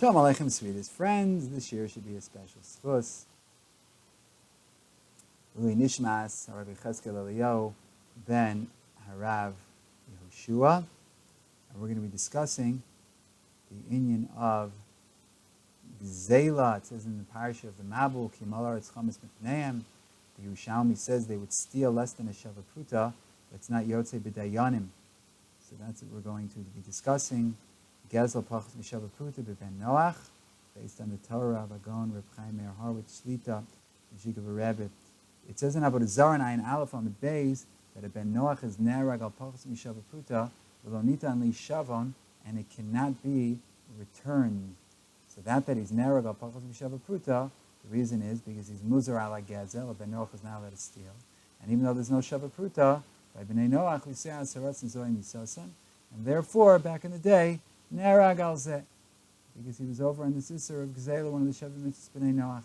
Shalom Aleichem, sweetest friends. This year should be a special schus. Uli Nishmas, Harav Cheskel Eliyahu, ben Harav Yehoshua. And we're going to be discussing the inyan of Hagzeila. It says in the parasha of the Mabul, Kimalar Etz Chametz Mipneim. The Yerushalmi says they would steal less than a Shava Pruta, but it's not Yotzei B'Dayanim. So that's what we're going to be discussing. Gezel Pachas Mishava Pruta B'Ben Noach, based on the Torah of Agon, Reb Chaim Meir Harwitz, Shlita, Zhigav Rebbe. It says in Avodah Zarah and Ayin Aleph on the base that a Ben Noach is Nerag al Pachas Mishava Pruta, V'lo Nitan Li Shavon, and it cannot be returned. So that he's Nerag al Pachas Mishava Pruta, the reason is because he's Muzar ala Gezel, a Ben Noach is not allowed to steal. And even though there's no Shava Pruta, by B'nei Noach we say Asaratz and Zoyim Yisasan, and therefore, back in the day, Nerag al Zeh, because he was over on the Sisser of Hagzeila, one of the Sheva Mitzvahs B'nei Noach.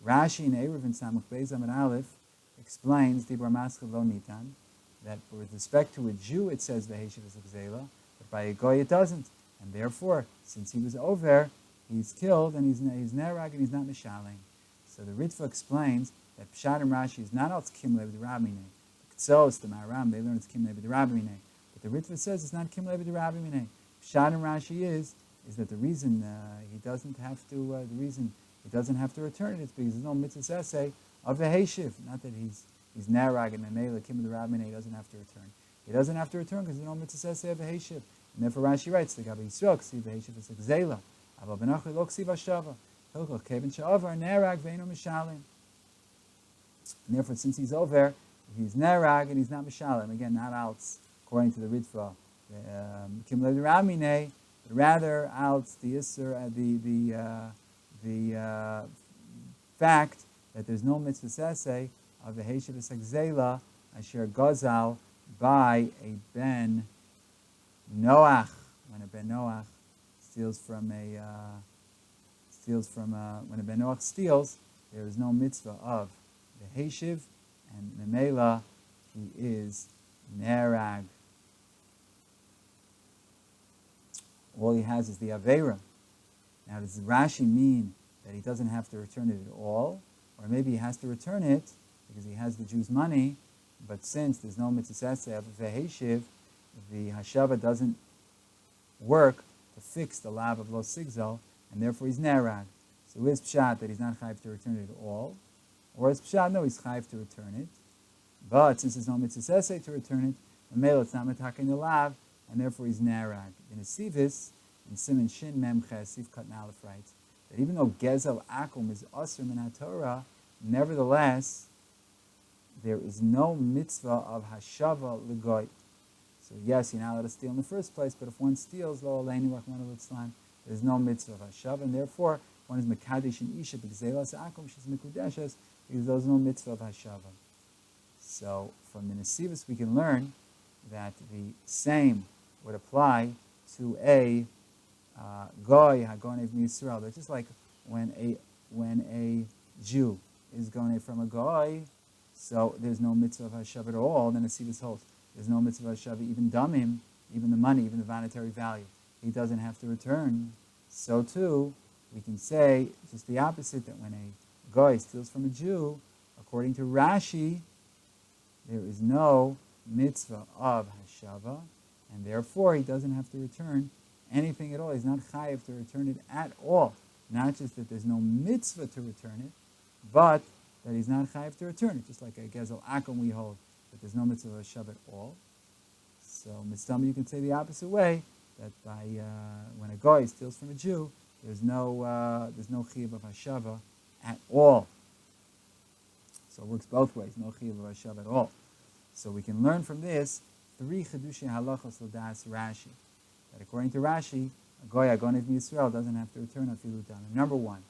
Rashi in Erev and Samach Beis Amud Aleph explains Dibur Maskal Lo Nitan, that with respect to a Jew it says the Hashavas of Hagzeila, but by a Goy it doesn't, and therefore, since he was over, he's killed and he's Nerag and he's not Mishaling. So the Ritva explains that Pshat and Rashi is not Alts Kimle B'Dirabimine. Ktsos, the Maharam, they learn it's Kimle B'Dirabimine, but the Ritva says it's not Kimle B'Dirabimine. Pshat and Rashi is that the reason he doesn't have to return it is because there's no mitzvah essay of a Hashiv. Not that he's Narag and Memela Kim the Rabbin, he doesn't have to return. He doesn't have to return because there's no mitzvah essay of a Hashiv. And therefore Rashi writes, the Gabi Yisrael Ksiv Hashiv is Hagzeila. Abba Benachli Lo Ksiv Hashava. Hilchot Kevin Sha'avar Narag Ve'eno Mishalim. And therefore, since he's over, he's Narag and he's not Mishalim. Again, not outs according to the Ritva. Kim Le Ramine, rather out the Isser, the fact that there's no mitzvah saseh of the Hashavas Hagzeila asher gazal by a Ben Noach. When a Ben Noach when a Ben Noach steals, there is no mitzvah of the Hashiv, and Memela he is Nerag. All he has is the Aveira. Now, does Rashi mean that he doesn't have to return it at all? Or maybe he has to return it because he has the Jew's money, but since there's no mitzvah of the Hashiv, the Hashava doesn't work to fix the lav of Lo Sigzal, and therefore he's Nerag. So is Pshat that he's not chayiv to return it at all? Or is Pshat, no, he's chayiv to return it, but since there's no mitzvah to return it, Mamela, it's not metaking the lav, and therefore he's Nerag. In a Sivis, in Siman Shin Mem Ches, Siv Kat Nalef writes that even though Gezel Akum is Asr Min HaTorah, nevertheless, there is no mitzvah of Hashava L'Goy. So yes, you're not allowed to steal in the first place, but if one steals, Lo Aleinu Rachmana Litzlan, there's no mitzvah of Hashava, and therefore one is Mekadesh and Isha B'Gzelas Akum, she's Mikudeshes, because there's no mitzvah of Hashava. So from the Nesivus we can learn that the same would apply to a goy hagonev miyisrael. That's just like when a Jew is gonev from a goy, so there's no mitzvah of hashav at all. Then a Sivas holds there's no mitzvah of hashav, even damim, even the money, even the monetary value. He doesn't have to return. So too, we can say just the opposite, that when a goy steals from a Jew, according to Rashi, there is no mitzvah of hashava, and therefore he doesn't have to return anything at all. He's not chayiv to return it at all. Not just that there's no mitzvah to return it, but that he's not chayiv to return it. Just like a gezel akum we hold that there's no mitzvah of hashava at all. So mitzvah, you can say the opposite way, that by when a goy steals from a Jew, there's no chiyuv of hashava at all. So it works both ways. No chiyuv of hashava at all. So we can learn from this 3 Chedushei halachos l'das Rashi. That according to Rashi, a goy agonev miyisrael doesn't have to return afilu dana. Number 1,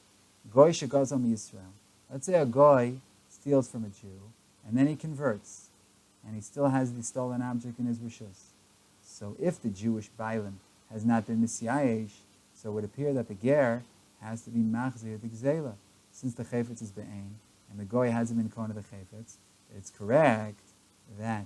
goy shegazal miyisrael. Let's say a goy steals from a Jew, and then he converts, and he still has the stolen object in his rishus. So if the Jewish bailim has not been misyayesh, so it would appear that the ger has to be machzir the gzeila, since the chayfetz is be'ain, and the goy hasn't been kona the chayfetz. It's correct that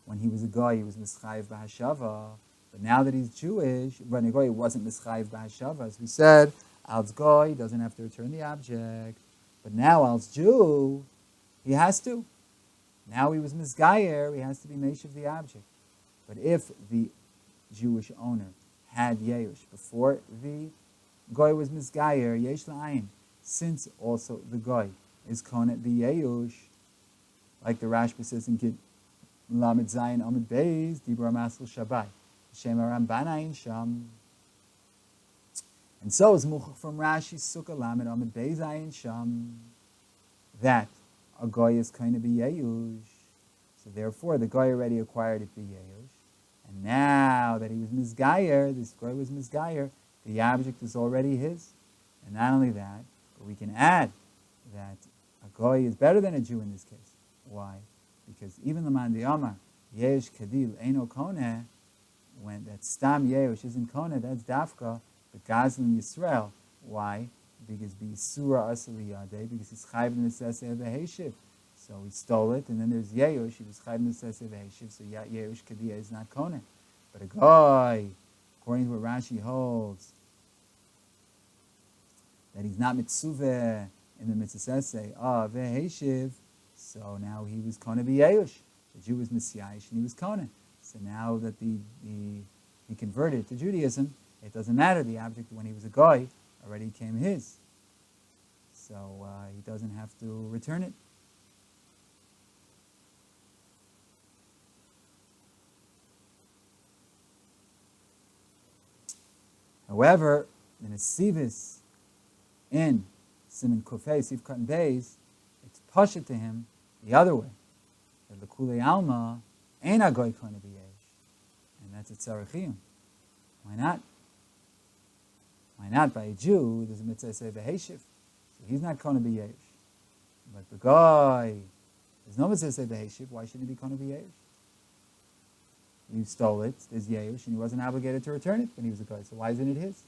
when he was a goy, he was mischayiv b'hashava, But now that he's Jewish, when a goy wasn't mischayiv by Hashavas, we said, als goy doesn't have to return the object. But now als Jew, he has to. Now he was misgayer, he has to be meshiv the object. But if the Jewish owner had Yeush before the goy was misgayer, yesh la'ayin, since also the goy is konet the Yeush, like the Rashba says in Gid Lamed Zayin Amid Beis, Dibur Maskul Shabbai, Shem Aram Banayin Sham. And so is Muchach from Rashi Sukkah Lamed Amid Beis Ayin Sham, that a goy is kind of be Yeush. So therefore, the goy already acquired it be Yeush. And now that he was Mizgayer, this goy was Mizgayer, the object is already his. And not only that, but we can add that a goy is better than a Jew in this case. Why? Because even the man the Amar, Yeush Kadil Eino Koneh, when that Stam Yeush isn't Koneh, that's Dafka, but Gazlan Yisrael. Why? Because B'Yisura Asali Yadeh, because he's Chayv Neseseh of the Heshiv. So he stole it, and then there's Yeush, he was Chayv Neseseh of the Heshiv, so Yeush Kadiyah is not Koneh. But a guy, according to what Rashi holds, that he's not Mitzuveh in the Mitzvah of the Heshiv, so now he was Koneh B'Yeush. The Jew was Messiahish, and he was Koneh. So now that he converted to Judaism, it doesn't matter, the object when he was a guy already became his. So he doesn't have to return it. However, in a Sivis, in Siman Kufay, Siv Katan Beis, it's pasha to him the other way. That the Kulei Alma ain't a goy kona b'yesh. And that's a tzarechiyim. Why not? Why not? By a Jew, there's a mitzvah say v'heshiv. So he's not kona b'yesh. But the guy, there's no mitzvah say v'heshiv. Why shouldn't he be kona b'yesh? You stole it, there's yesh, and he wasn't obligated to return it when he was a guy. So why isn't it his?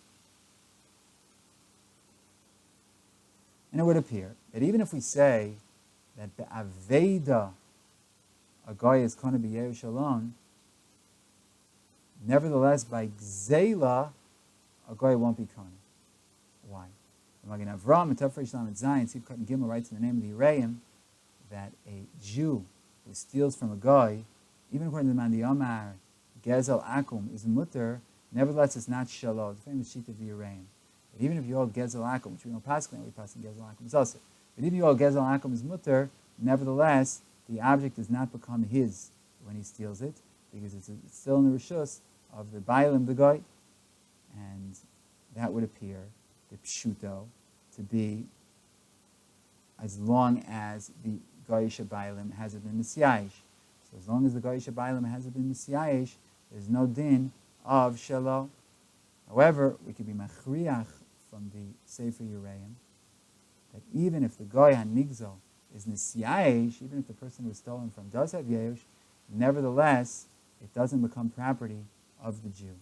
And it would appear that even if we say that the Aveda, a guy is kona b'yesh alone, nevertheless by Hagzeila, a guy won't be kona. Why? Magen Avram, Metafresh Lamed Zayin, Siv Katan Gimel writes in the name of the Yereim that a Jew who steals from a guy, even according to the man the Omar, Gezel Akum is mutter, nevertheless it's not Shalom, the famous sheet of the Yereim. But even if you hold Gezel Akum, which we don't pass, we pass in Gezel Akum is also. But even if you hold Gezel Akum is mutter, nevertheless the object does not become his when he steals it, because it's still in the Rishus of the Bailim, the guy. And that would appear, the Pshuto, to be as long as the Goyish Bailim hasn't been Messiahish. So as long as the Goyish Bailim hasn't been Messiahish, there's no din of Shalom. However, we could be Machriach from the Sefer Yereim that even if the Goy HaNigzal is Messiahish, even if the person who was stolen from does have Yehush, nevertheless, it doesn't become property of the Jew.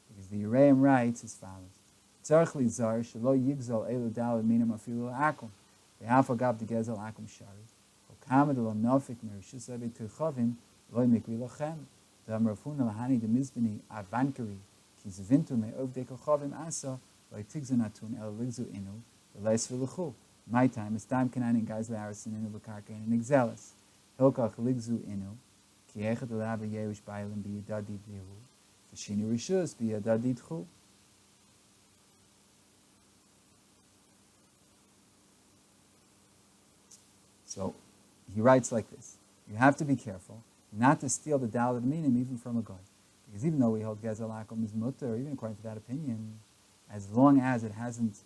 Because the Yereim writes as follows. Tzarech li zar shelo yigzol elu daled minam afilu akum. Ve'af agav de gezel akum shari. Okamed lo nofik merishus ebe tuchavim lo mikri lochem. Dam rafuna lahani de mizbini avankari ki zvintu me'ov de kochavim asa lo tigzanatun el ligzu inu v'leis v'luchu. My time is time kanan in guys la'arasin inu v'karka in exelis. Hilkach ligzu inu ki echet l'ava yehush bailim b'yadadid lihu. V'shini rishus b'yadadid chu. So he writes like this. You have to be careful not to steal the Daled Minim even from a guy. Because even though we hold Gezel Akum is mutter, even according to that opinion, as long as it hasn't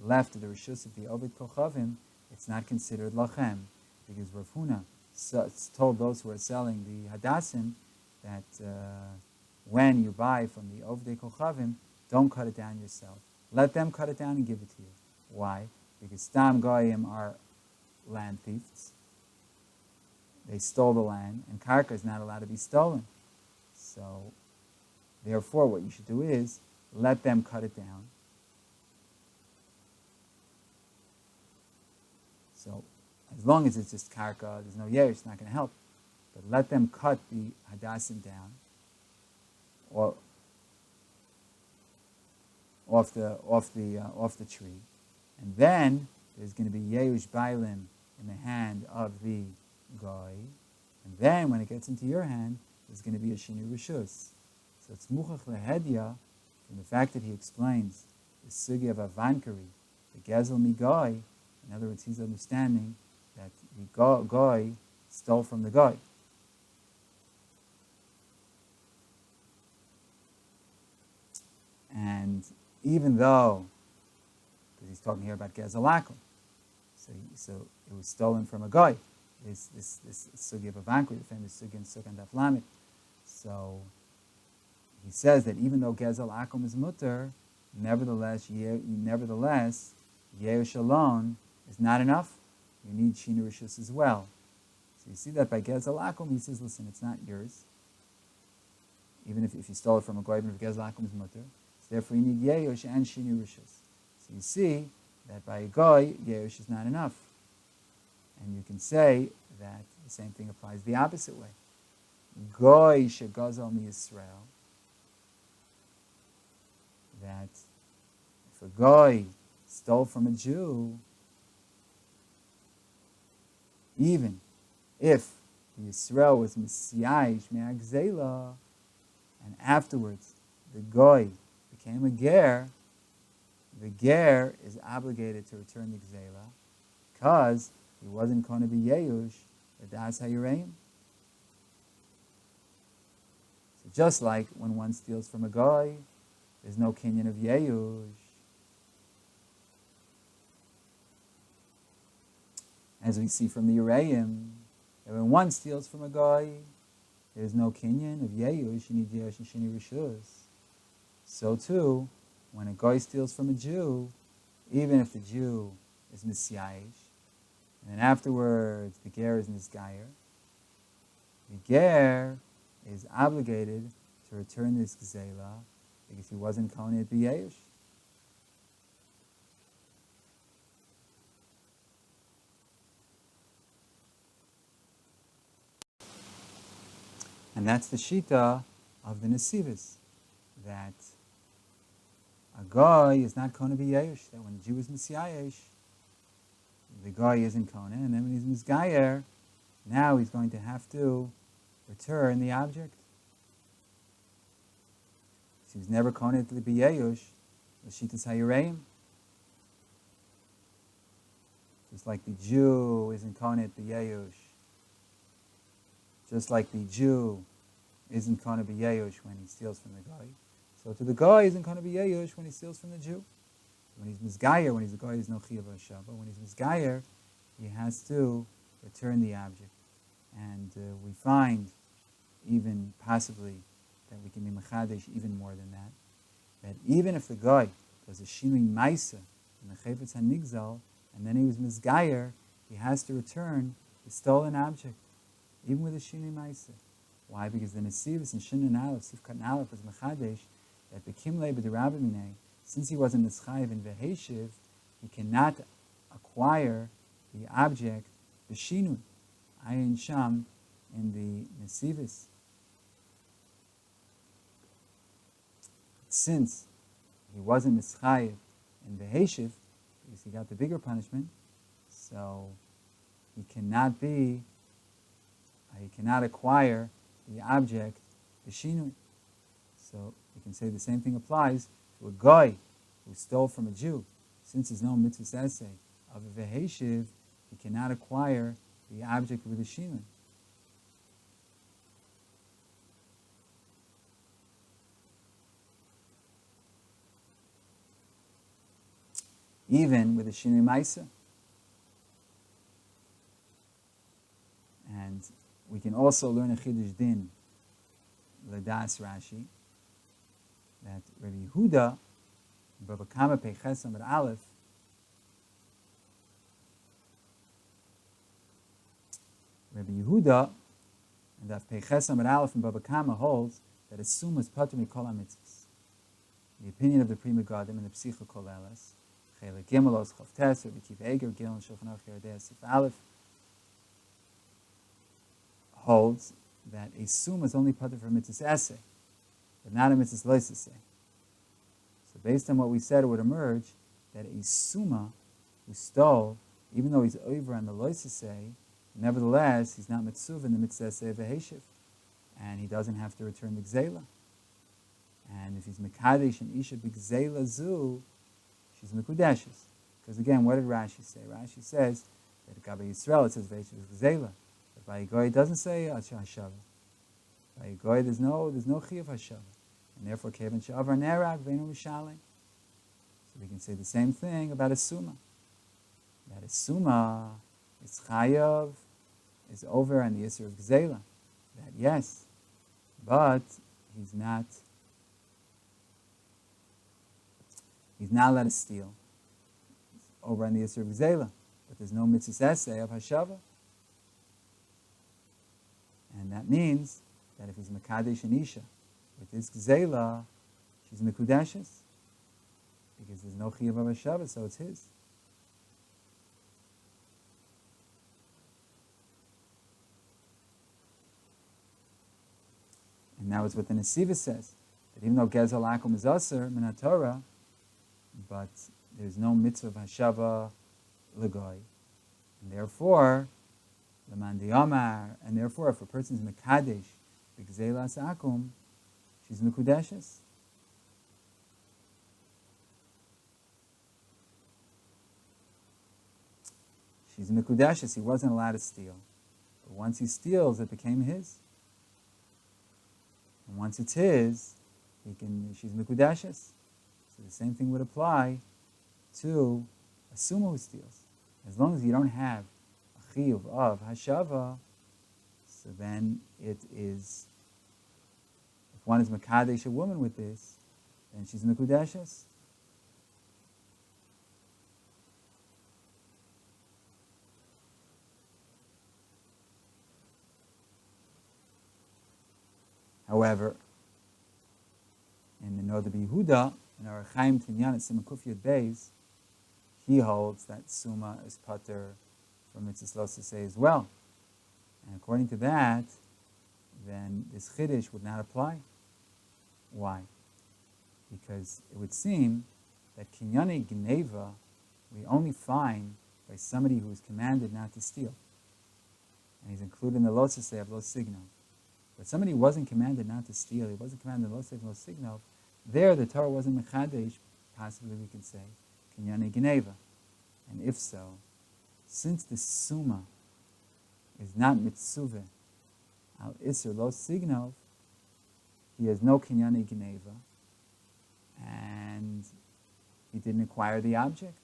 left the Rishus of the Ovid Kochavim, it's not considered Lachem. Because Rav Huna told those who are selling the Hadassim that when you buy from the Ovid Kochavim, don't cut it down yourself. Let them cut it down and give it to you. Why? Because Stam Goyim are land thieves. They stole the land, and karka is not allowed to be stolen. So, therefore, what you should do is let them cut it down. So, as long as it's just karka, there's no yesh, it's not going to help. But let them cut the hadassim down, or off the tree, and then there's going to be Yeush Bailim in the hand of the guy, and then when it gets into your hand, there's going to be a Shinu Rishus. So it's Muchach Lehedya, from the fact that he explains the Sugi of Avankari, the Gezel Migai. In other words, he's understanding that the guy stole from the guy. And even though, because he's talking here about Gezel Akum, so it was stolen from a guy. This Sugi of Avankari, the famous Sugi in Sukkah and Daf Lamed. So he says that even though Gezel Akum is mutter, nevertheless, Yeush alone is not enough. You need Shinu Rishus as well. So you see that by Gezel Akum, he says, listen, it's not yours. Even if you stole it from a goy, even if Gezel Akum is mutter. So therefore you need Yeush and Shinu Rishus. So you see that by a goy, Yeush is not enough. And you can say that the same thing applies the opposite way. Goy shegazal mi Yisrael, that if a goy stole from a Jew, even if the Yisrael was Messiah me Hagzeila, and afterwards the goy became a ger, the ger is obligated to return the Gzeila because he wasn't going to be Yeush, the Das HaYireim. So just like when one steals from a goy, there's no kinyan of Yeush. As we see from the Yireim, that when one steals from a goy, there's no kinyan of Yeush, you need Yeush and Shini Rishus. So too, when a goy steals from a Jew, even if the Jew is Messiah, and then afterwards the ger is Nisgayer, the ger is obligated to return this Gzeila because he wasn't Kohen at B'Yeush. And that's the Shita of the Nesivos, that a guy is not Kohen B'Yeush, that when a Jew is Messiah, the guy isn't Kohen, and then when he's Misgayer, now he's going to have to return the object. He was never Kohen to the B'Yeush, the Shitas HaYireim. Just like the Jew isn't Kohen at B'Yeush, just like the Jew isn't Kohen B'Yeush when he steals from the guy, so to the guy isn't Kohen B'Yeush when he steals from the Jew. When he's Misgayer, when he's a guy, he's no Chiyuv Hashavas. When he's Misgayer, he has to return the object. And we find, even possibly, that we can be Mechadesh even more than that. That even if the guy does a Shinui Maisa in the Chayfetz HaNigzal, and then he was Misgayer, he has to return the stolen object, even with a Shinui Maisa. Why? Because the Nesivos and Shin Aleph, Sifkat Aleph, was Mechadesh, that Bekimle B'Derabimine, since he wasn't Nischayev in Veheshiv, he cannot acquire the object, the Shinui, Ayin Sham, in the Nesivos. Since he wasn't Nischayev in Veheshiv, because he got the bigger punishment, so he cannot acquire the object, the Shinui. So you can say the same thing applies to a guy who stole from a Jew. Since there's no mitzvah essay of a Veheshiv, he cannot acquire the object with a Shinui. Even with a Shinui Maisa. And we can also learn a Chidush Din, Ladas Rashi, that Rabbi Yehuda, Baba Kama Peiches Amar Aleph, Rabbi Yehuda, and that Peiches Amar Aleph and Baba Kama holds that a Summa is Patur Mikol HaMitzvos. The opinion of the Pri Megadim and the Psicha Kol Elas, Chelek Gimel Os Chav Tes, Rabbi Kiv Eger, Gil and Shulchan Aruch Yerodei Sif Aleph, holds that a Summa is only Patur for Mitzvahs Essay, but not a Mitzvahs Lois Essay. So based on what we said, it would emerge that a suma who stole, even though he's over on the loisasei, nevertheless, he's not mitzuv in the mitzvah of a heshiv, and he doesn't have to return the gzeila. And if he's mekadesh and isha b'gzeila zu, she's mekudeshes. Because again, what did Rashi say? Rashi says that Gabi Yisrael, it says v'heshiv gzeila. But by Goy it doesn't say Hashava. By Goy there's no chiyuv Hashava. And therefore, Kevin Sha'avar Nerag Veinu Mishalim. So we can say the same thing about a suma. That a suma is chayav, is over on the Yisr of Gzeila. That yes, but he's not allowed to steal. He's over on the Yisr of Gzeila. But there's no mitzvah essay of Hashava. And that means that if he's Makadesh and Isha, with this Gzeila, she's Mekudeshes. Because there's no Chiyuv of Hashavas, so it's his. And now it's what the Nesiva says, that even though Gezel Akum is Aser, Min Torah, but there's no mitzvah of Hashava L'goy. And therefore, L'man Diyamar, and therefore if a person's Mekadesh, B'Gzelas Akum, she's Mekudeshes. She's Mekudeshes. He wasn't allowed to steal. But once he steals, it became his. And once it's his, she's Mekudeshes. So the same thing would apply to a suma who steals. As long as you don't have a chiyuv of Hashava, so then it is, if one is Mekadesh a woman with this, then she's Mekudeshes. However, in the Noda B'Yehuda, in our Chaim Tinyan at Siman Kuf Yud Beis, he holds that suma is pater from mitzvah losasei as well. And according to that, then this chiddush would not apply. Why? Because it would seem that kinyane gneva we only find by somebody who is commanded not to steal. And he's included in the losasei of los signal. But somebody who wasn't commanded not to steal, he wasn't commanded los signal, there the Torah wasn't mechadesh, possibly we could say, kinyane gneva. And if so, since the suma is not mitzuveh al isser lo signov, he has no kinyane gneva, and he didn't acquire the object.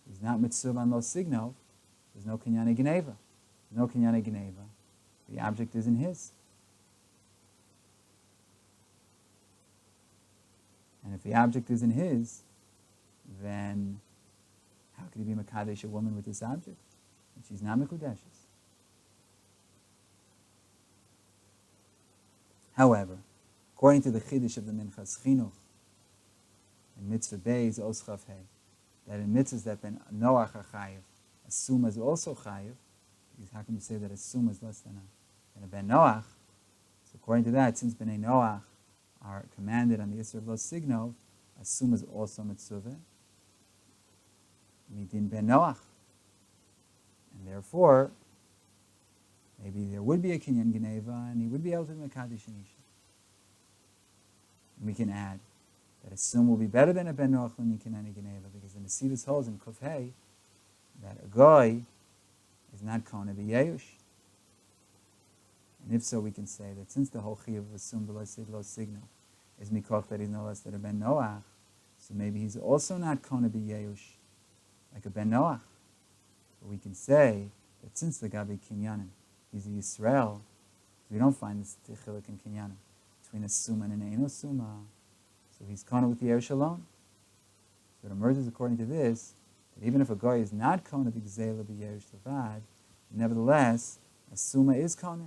He's not mitzuveh on lo signov. There's no kinyane gneva. There's no kinyane gneva. The object isn't his. And if the object isn't his, then how could he be Mekadesh a woman with this object? And she's not Mekudeshes. However, according to the Chiddush of the Minchas Chinuch, in Mitzvah Beis Oschav Hei, that in mitzvahs that ben Noach are Chayiv, a suma is also Chayiv, because how can you say that a suma is less than a ben Noach? So according to that, since Bnei Noach are commanded on the Yisr of Lo Signov, a suma is also Mitzuveh, Midin ben Noach. And therefore, maybe there would be a Kinyan Geneva, and he would be able to be Mekadesh and Isha. And we can add that a sum will be better than a ben Noach when Kinyan Geneva, because the Nesivus holds in Kuf Hei that a goy is not Kona b'Yeush. And if so, we can say that since the whole Chiyuv of Sum V'lo Signal is Mikoch that he's no less than a ben Noach, so maybe he's also not Kona b'Yeush like a ben Noach. But we can say that since the Gabi Kinyanim, he's a Yisrael, we don't find this Tichilik in Kinyanim between a Suma and an Eino Suma. So he's Kona with the Elchonon. So it emerges according to this, that even if a Goy is not Kona b'Gzeila b'Yerush Levad, nevertheless, a Suma is Kona.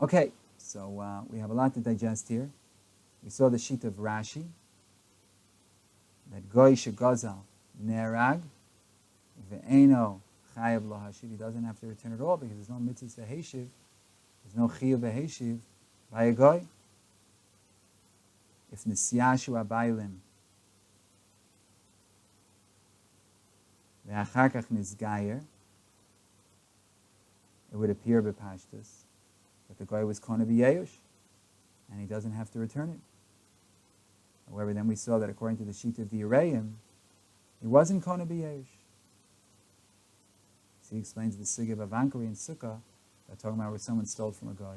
Okay, so we have a lot to digest here. We saw the sheet of Rashi, that Goy shegazal nerag ve'eno chayav lo hashiv. He doesn't have to return at all because there's no mitzvah v'heshiv, there's no chiyuv v'heshiv by a Goy. if Nisiyashu Abaylim Ve'achar kach Nizgayer, it would appear b'pashtus that the guy was kona b'yeush, and he doesn't have to return it. However, then we saw that according to the sheet of the Yereim, he wasn't kona b'yeush. So he explains the sugya of Avankari and Sukkah, that talking about where someone stole from a guy,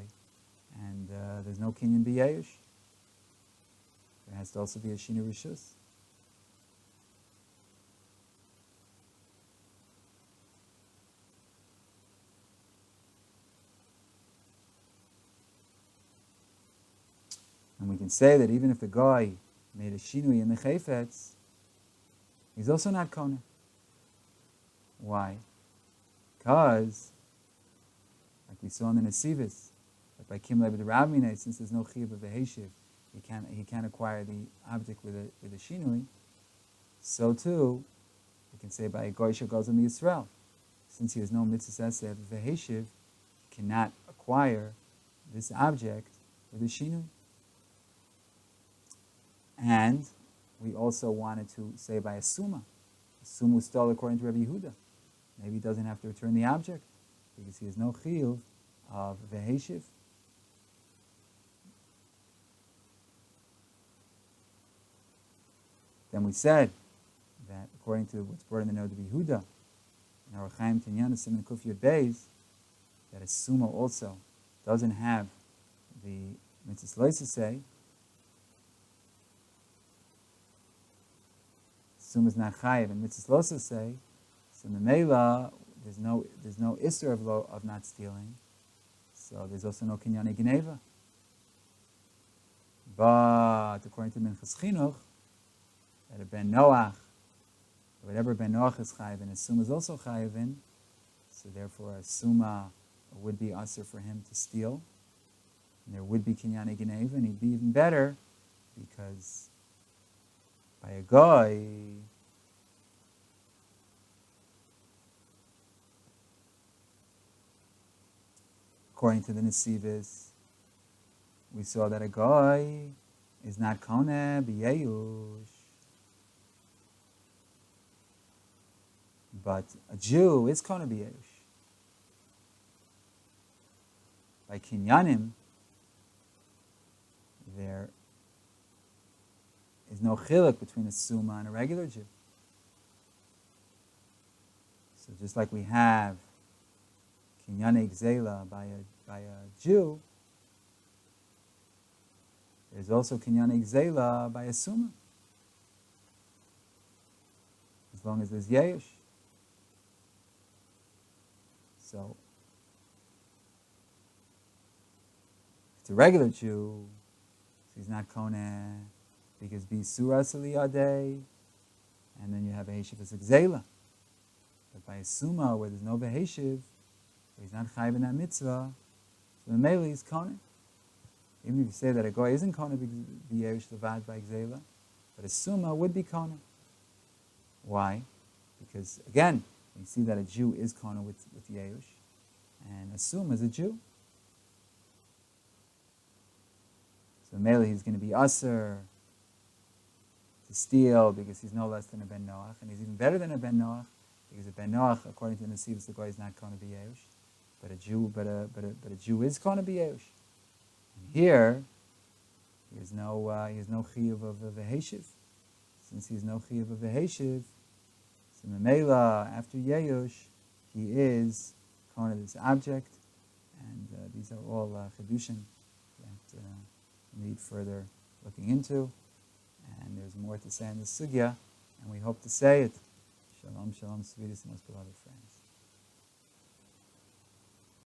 and there's no kinyan b'yeush. There has to also be a shinu rishus. And we can say that even if the guy made a shinui in the chayfetz, he's also not kona. Why? Because, like we saw in the Nesivis, that by Kim Lev Rabmine, since there's no chiyuv of a heshiv, he can't acquire the object with a shinui. So too, we can say by a goy shagazam Yisrael, since he has no mitzvah esev of a heshiv, he cannot acquire this object with a shinui. And we also wanted to say by a suma. A suma stole according to Rabbi Yehuda. Maybe he doesn't have to return the object because he has no chiyuv of veheshiv. Then we said that according to what's brought in the note of Yehuda, in our Chaim Tinyan Siman Kuf Yud Beis, that a suma also doesn't have the mitzvah loisa say. Suma is not chayiv, and mitzvah loisa say. So in the Mela, there's no isser of not stealing. So there's also no kinyane geneva. But according to Minchas Chinuch, that a ben Noach, whatever ben Noach is chayiv, and a suma is also chayiv in, so therefore a suma would be usher for him to steal, and there would be kinyane geneva, and he'd be even better because by a guy, according to the Nesivis, we saw that a guy is not kone b'yeush, but a Jew is kone b'yeush. By kinyanim, there is no chiluk between a suma and a regular Jew. So just like we have kinyane Hagzeila by a Jew, there's also kinyane Hagzeila by a suma, as long as there's yeush. So if it's a regular Jew, so he's not koneh, because be surah saliyadeh, and then you have a heshiv as Hagzeila. But by a suma where there's no beheshiv, he's not chayiv in that mitzvah, so the mele is koneh. Even if you say that a goy isn't koneh b'yerush levad by Hagzeila, but a suma would be koneh. Why? Because again, we see that a Jew is koneh with yerush, and a suma is a Jew. So mele he's going to be aser to steal because he's no less than a ben Noach, and he's even better than a ben Noach because a ben Noach, according to the Nesivis, the goy is not koneh b'yerush. But a Jew is kona b'yeush. And here, he has no chiyuv of a heshiv. Since he has no chiyuv of a heshiv, so memela after yeush, he is kona this object, and these are all chedushim that need further looking into. And there's more to say in this sugya, and we hope to say it. Shalom, shalom, sweetest, most beloved friends.